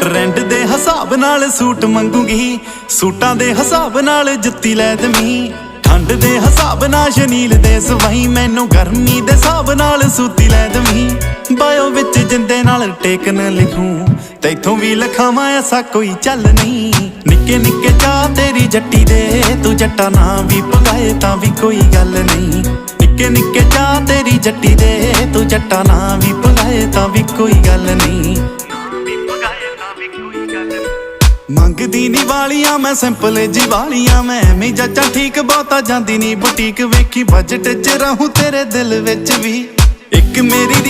Trend ਦੇ ਹਿਸਾਬ ਨਾਲ ਸੂਟ ਮੰਗੂਗੀ, ਸੂਟਾਂ ਦੇ ਹਿਸਾਬ ਨਾਲ ਜੁੱਤੀ ਲੈ ਦਵੀਂ। ਠੰਡ ਦੇ ਹਿਸਾਬ ਨਾਲ ਸ਼ਨੀਲ ਦੇ ਸਵਾਈ, ਮੈਨੂੰ ਗਰਮੀ ਦੇ ਹਿਸਾਬ ਨਾਲ ਸੂਤੀ ਲੈ ਦਵੀਂ। ਬਾਇਓ ਵਿੱਚ ਜਿੰਦੇ ਨਾਲ ਟੇਕਨ ਲਿਖੂੰ, ਤੈਥੋਂ ਵੀ ਲਿਖਾਵਾਂ ਐਸਾ ਕੋਈ ਚੱਲ ਨਹੀਂ। ਨਿੱਕੇ ਨਿੱਕੇ ਚਾਹ ਤੇਰੀ ਜੱਟੀ ਦੇ, ਤੂੰ ਜੱਟਾ ਨਾ ਵੀ ਪਗਾਏ ਤਾਂ ਵੀ ਕੋਈ ਗੱਲ ਨਹੀਂ। ਨਿੱਕੇ ਨਿੱਕੇ ਚਾਹ ਤੇਰੀ ਜੱਟੀ ਦੇ, ਤੂੰ ਜੱਟਾ ਨਾ ਵੀ ਪਗਾਏ ਤਾਂ ਵੀ ਕੋਈ ਗੱਲ ਨਹੀਂ। ਮੰਗਦੀ ਨੀ ਵਾਲੀਆਂ ਮੈਂ ਸਿੰਪਲ ਜੀ ਵਾਲੀਆਂ, ਮੈਂ ਐਵੇਂ ਜੱਚਾ ਠੀਕ ਬਹੁਤਾ ਜਾਂਦੀ ਨੀ ਬੁਟੀਕ। ਵੇਖੀ ਬਜਟ ਚ ਰਹੂੰ ਤੇਰੇ ਦਿਲ ਵਿੱਚ ਵੀ, ਇੱਕ ਮੇਰੀ